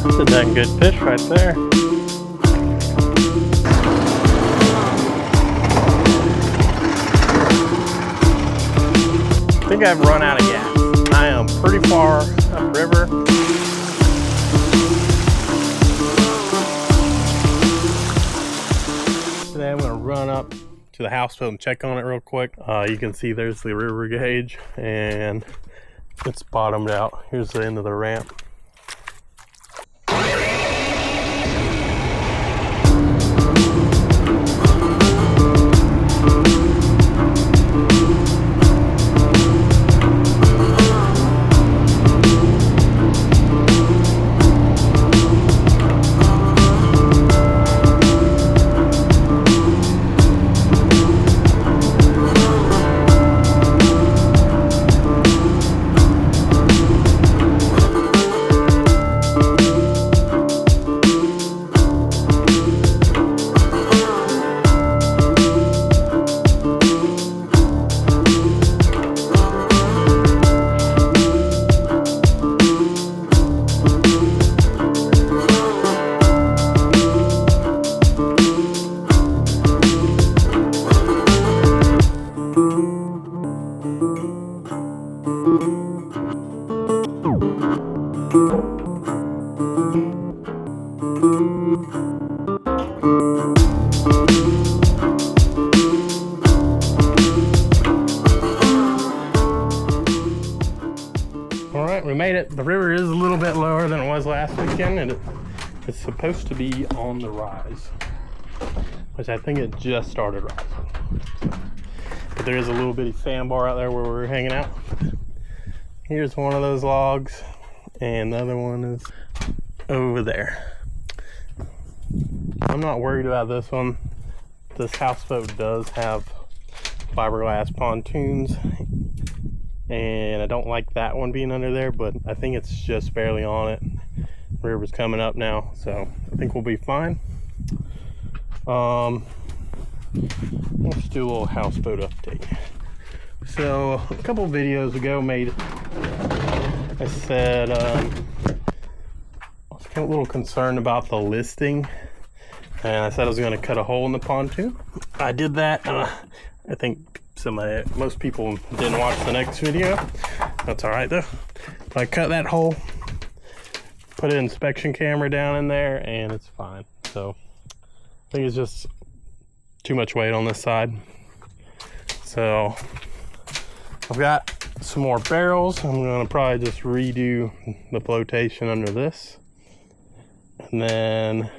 That's a dang good fish right there. I think I've run out of gas. I am pretty far upriver. Today I'm going to run up to the houseboat and check on it real quick. You can see there's the river gauge and it's bottomed out. Here's the end of the ramp. Alright, we made it. The river is a little bit lower than it was last weekend, and it's supposed to be on the rise, which I think it just started rising. But there is a little bitty sandbar out there where we're hanging out. Here's one of those logs, and the other one is over there. I'm not worried about this one. This houseboat does have fiberglass pontoons, and I don't like that one being under there, but I think it's just barely on it. The river's coming up now, so I think we'll be fine. Let's do a little houseboat update. So a couple videos ago I said I was kind of a little concerned about the listing, and I said I was going to cut a hole in the pontoon. I did that. I think most people didn't watch the next video. That's all right though. I cut that hole, put an inspection camera down in there, and it's fine. So I think it's just too much weight on this side. So I've got some more barrels. I'm gonna probably just redo the flotation under this, and then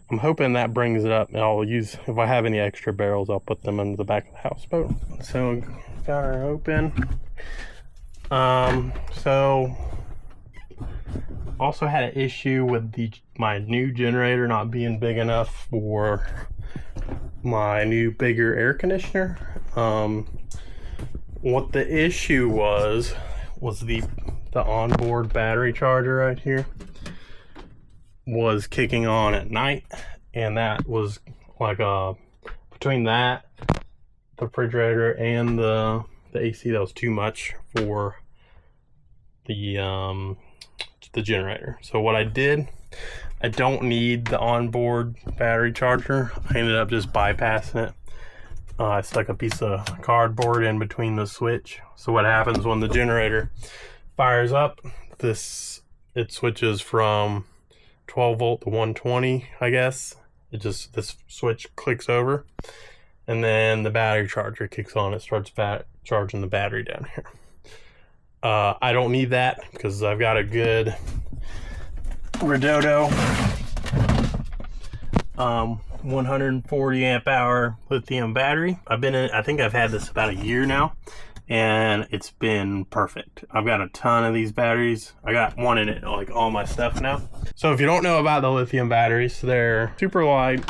I'm hoping that brings it up. I'll use, if I have any extra barrels, I'll put them under the back of the houseboat. So got her open. So also had an issue with my new generator not being big enough for my new bigger air conditioner. What the issue was the onboard battery charger right here was kicking on at night, and that was like between that, the refrigerator, and the AC, that was too much for the generator. So what I did, I don't need the onboard battery charger. I ended up just bypassing it. I stuck a piece of cardboard in between the switch. So what happens when the generator fires up, it switches from 12 volt to 120, I guess. This switch clicks over, and then the battery charger kicks on. It starts charging the battery down here. I don't need that because I've got a good Redodo 140 amp hour lithium battery. I think I've had this about a year now, and it's been perfect. I've got a ton of these batteries. I got one in it, like all my stuff now. So if you don't know about the lithium batteries, they're super light.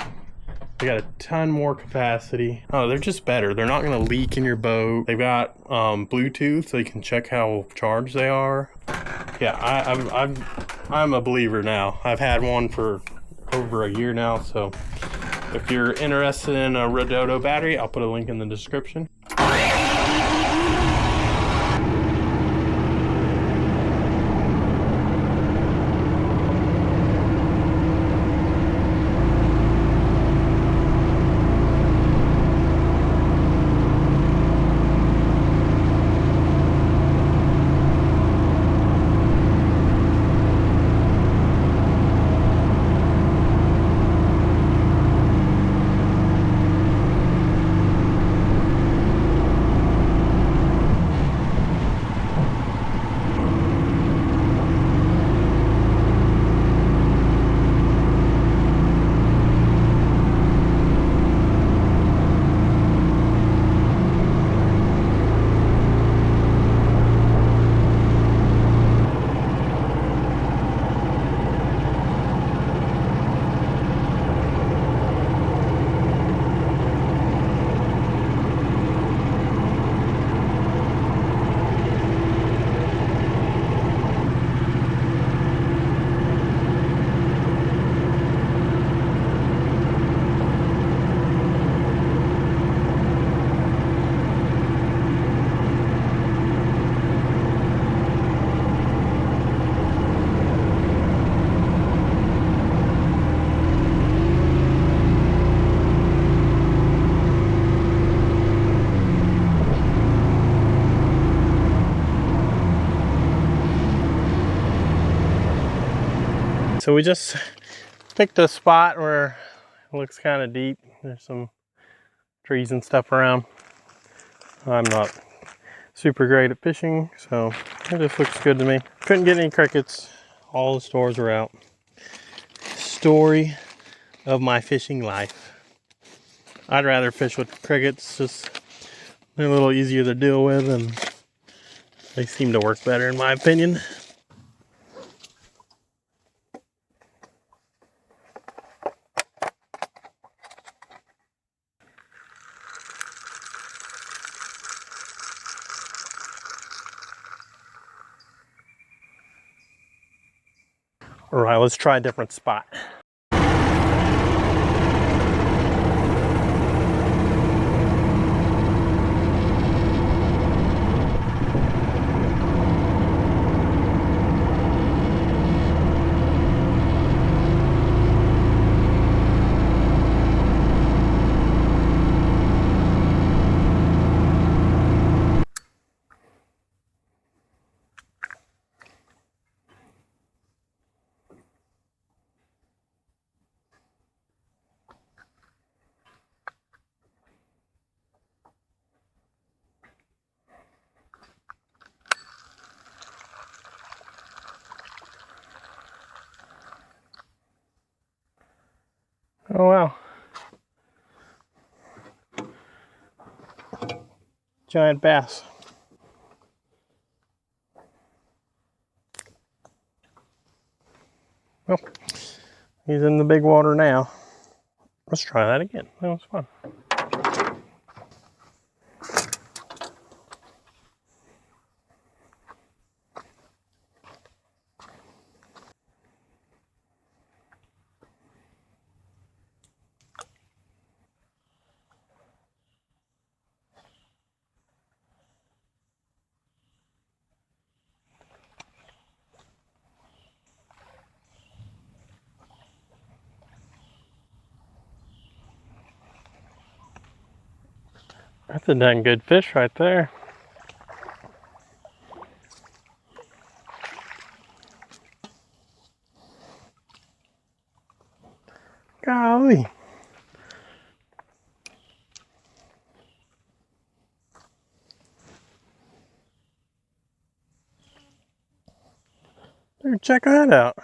They got a ton more capacity. Oh, they're just better. They're not gonna leak in your boat. They've got Bluetooth, so you can check how charged they are. Yeah, I'm a believer now. I've had one for over a year now, so If you're interested in a Redodo battery, I'll put a link in the description. So we just picked a spot where it looks kind of deep. There's some trees and stuff around. I'm not super great at fishing, so it just looks good to me. Couldn't get any crickets. All the stores were out. Story of my fishing life. I'd rather fish with crickets, just they're a little easier to deal with and they seem to work better in my opinion. All right, let's try a different spot. Oh wow. Giant bass. Well, he's in the big water now. Let's try that again. That was fun. That's a dang good fish right there. Golly. Dude, check that out.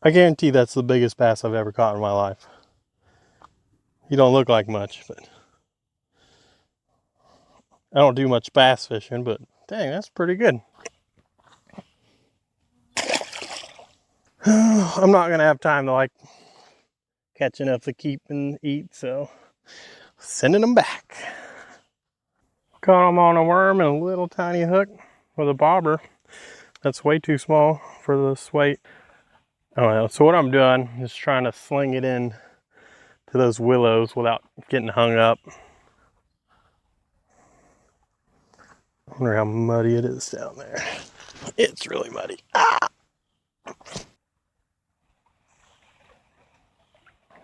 I guarantee that's the biggest bass I've ever caught in my life. He don't look like much, but I don't do much bass fishing, but dang, that's pretty good. I'm not gonna have time to like catch enough to keep and eat, so sending them back. Caught them on a worm and a little tiny hook with a bobber. That's way too small for this weight. Oh well, so what I'm doing is trying to sling it in to those willows without getting hung up. I wonder how muddy it is down there. It's really muddy. Ah!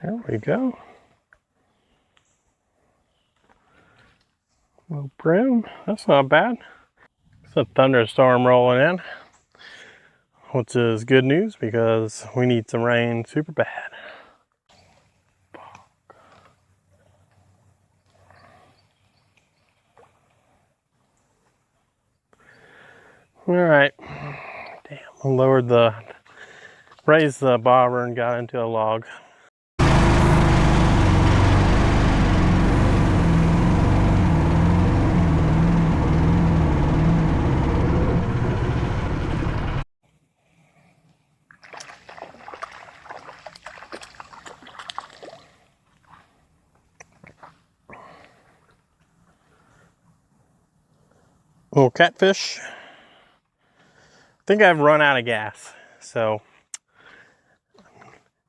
There we go. A little brown. That's not bad. It's a thunderstorm rolling in, which is good news because we need some rain super bad. All right. Damn, I raised the bobber and got into a log. Little catfish. I think I've run out of gas, so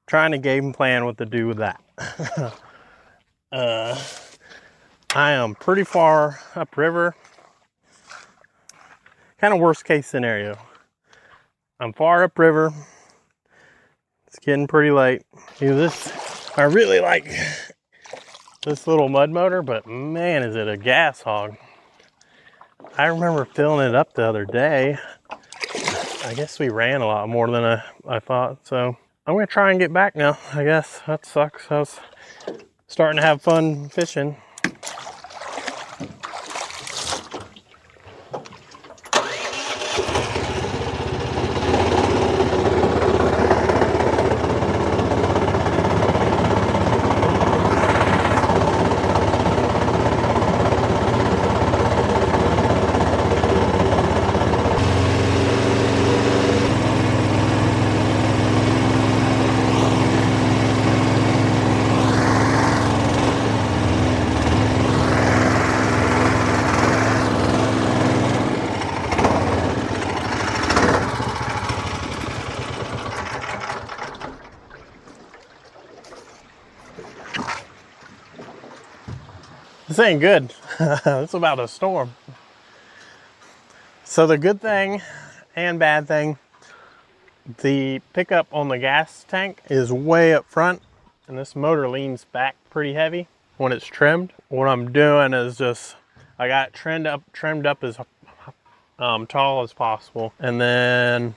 trying to game plan what to do with that. I am pretty far upriver. Kind of worst case scenario. I'm far upriver. It's getting pretty late. I really like this little mud motor, but man, is it a gas hog. I remember filling it up the other day. I guess we ran a lot more than I thought, so I'm gonna try and get back now, I guess. That sucks. I was starting to have fun fishing. This ain't good. It's about a storm. So the good thing and bad thing, the pickup on the gas tank is way up front, and this motor leans back pretty heavy when it's trimmed. What I'm doing is I got it trimmed up as tall as possible, and then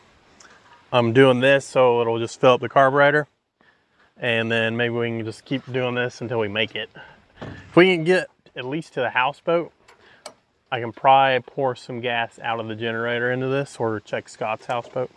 I'm doing this so it'll just fill up the carburetor, and then maybe we can just keep doing this until we make it. If we can get at least to the houseboat, I can probably pour some gas out of the generator into this or check Scott's houseboat.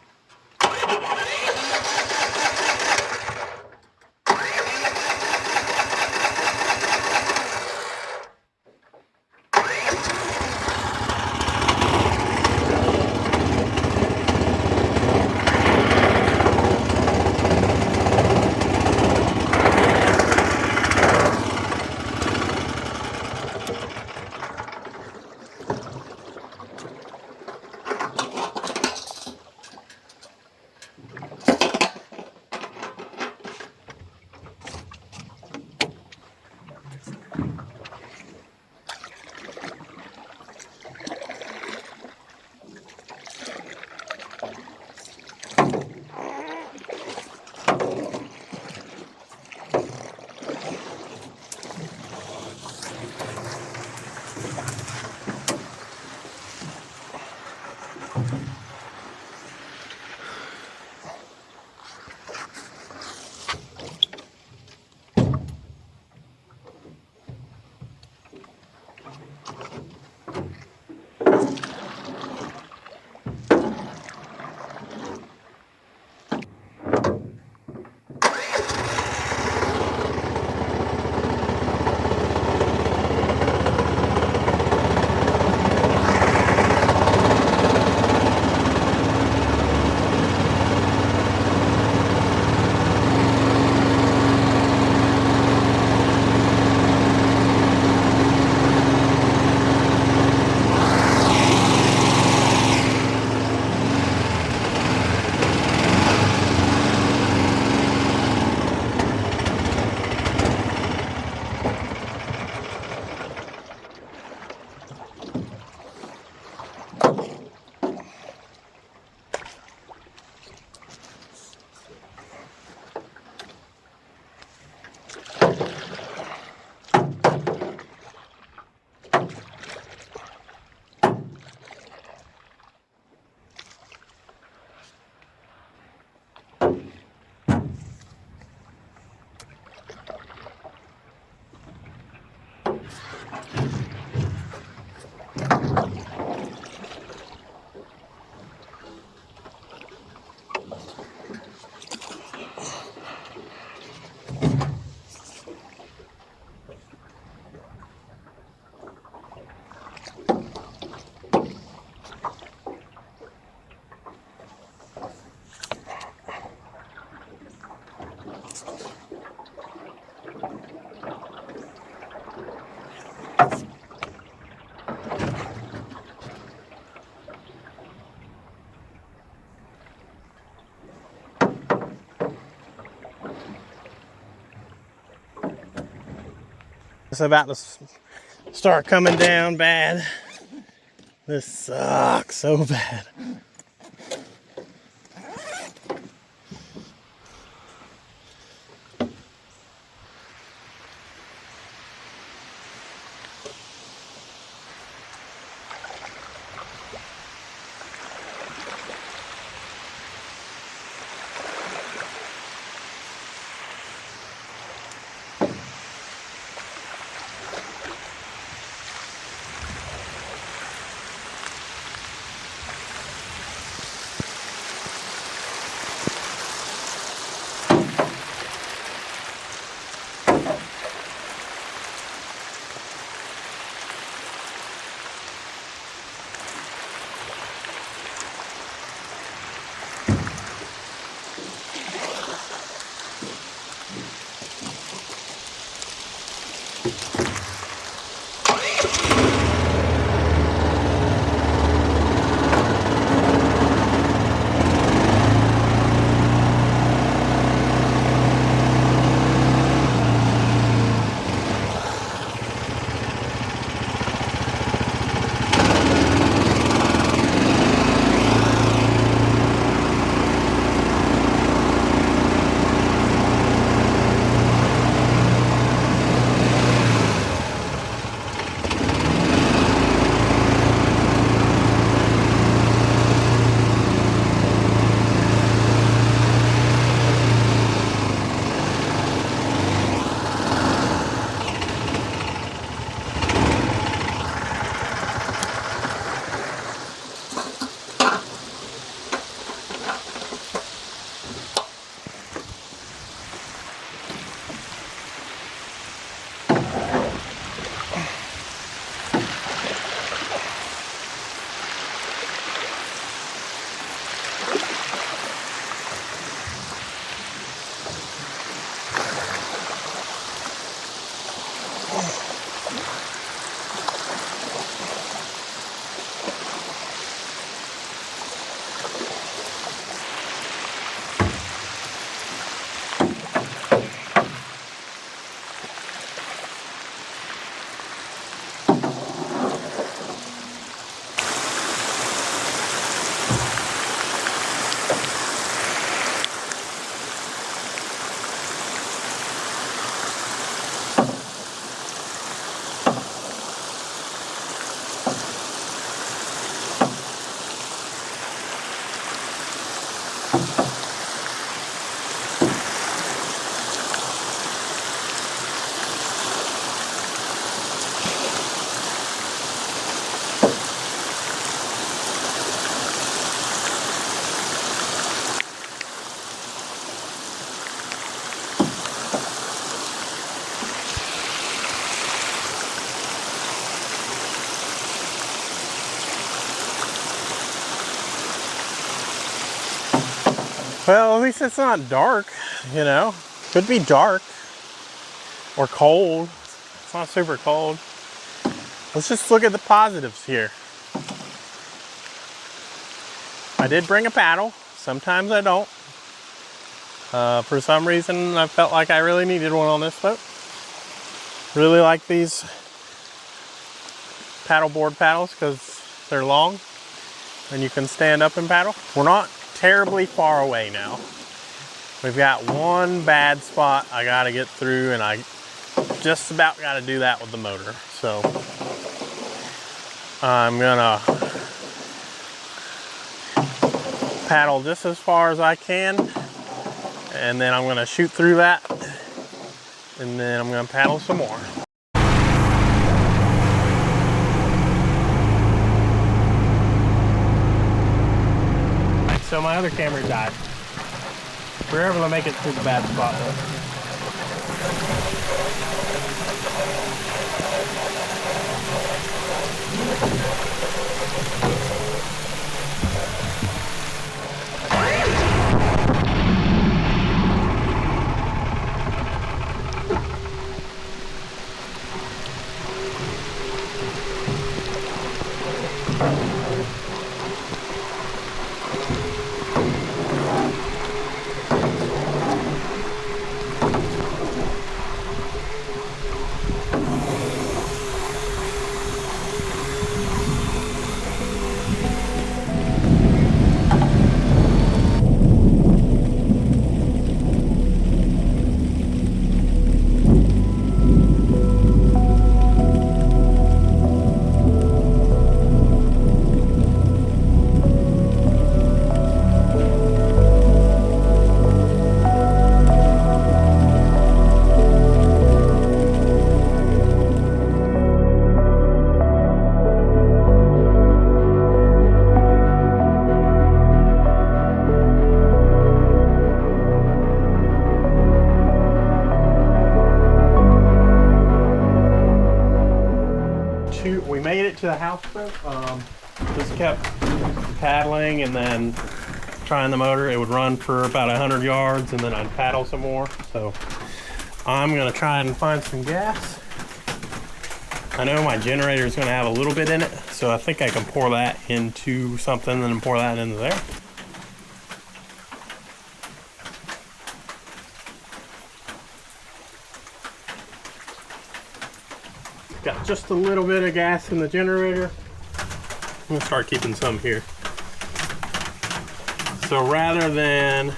It's about to start coming down bad. This sucks so bad. Well, at least it's not dark, you know. Could be dark or cold. It's not super cold. Let's just look at the positives here. I did bring a paddle. Sometimes I don't. For some reason, I felt like I really needed one on this boat. Really like these paddleboard paddles because they're long and you can stand up and paddle. We're not terribly far away now. We've got one bad spot I gotta get through, and I just about gotta do that with the motor. So I'm gonna paddle just as far as I can, and then I'm gonna shoot through that, and then I'm gonna paddle some more. So my other camera died. We were able to make it through the bad spot though. it to the houseboat. Just kept paddling and then trying the motor. It would run for about 100 yards and then I'd paddle some more. So I'm gonna try and find some gas. I know my generator is gonna have a little bit in it, so I think I can pour that into something and then pour that into there. Got just a little bit of gas in the generator. I'm gonna start keeping some here. So rather than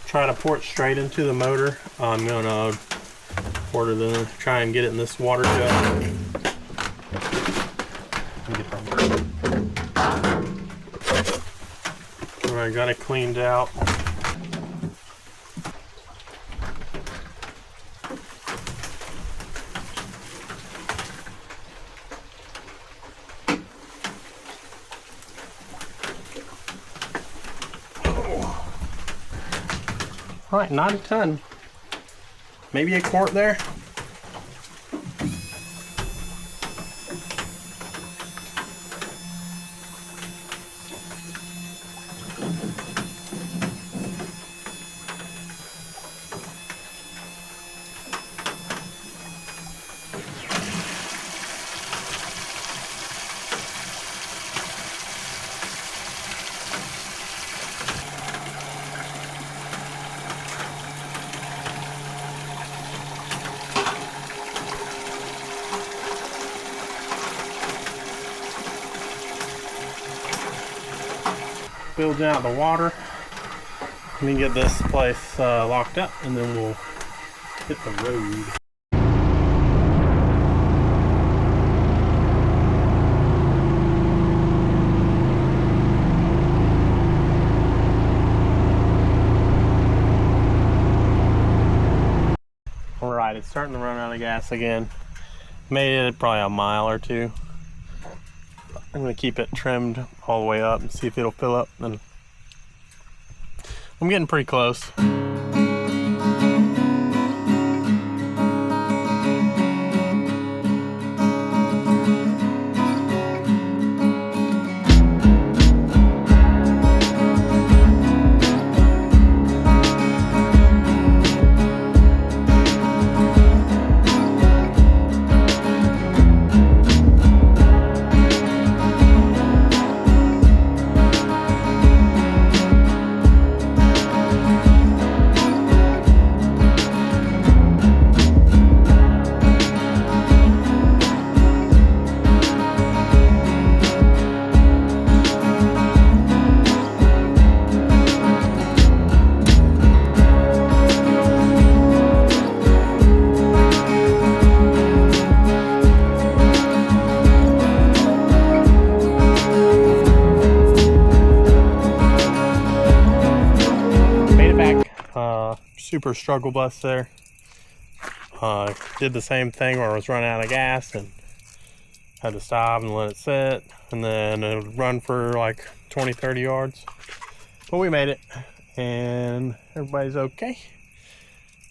try to pour it straight into the motor, I'm gonna pour it in, try and get it in this water jug. Alright, got it cleaned out. Alright, not a ton. Maybe a quart there. Building out the water. Let me get this place locked up and then we'll hit the road. Alright, it's starting to run out of gas again. Made it probably a mile or two. I'm going to keep it trimmed all the way up and see if it'll fill up. And I'm getting pretty close. Super struggle bus there. Did the same thing where I was running out of gas and had to stop and let it sit, and then it would run for like 20-30 yards, but we made it and everybody's okay.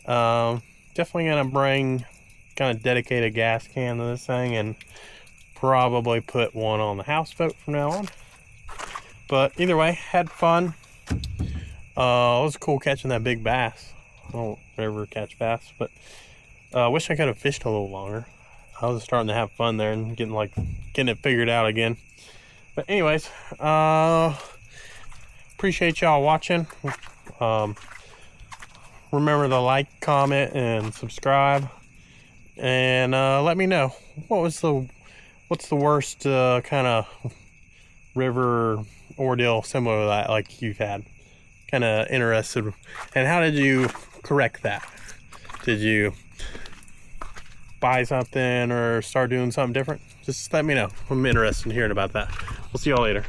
Definitely gonna bring kind of dedicated gas can to this thing and probably put one on the houseboat from now on. But either way, had fun. It was cool catching that big bass. I don't ever catch bass, but I wish I could have fished a little longer. I was starting to have fun there and getting it figured out again. But anyways, appreciate y'all watching. Remember to like, comment, and subscribe, and let me know what's the worst kind of river ordeal similar to that like you've had. Kind of interested, and how did you correct that? Did you buy something or start doing something different? Just let me know. I'm interested in hearing about that. We'll see y'all later.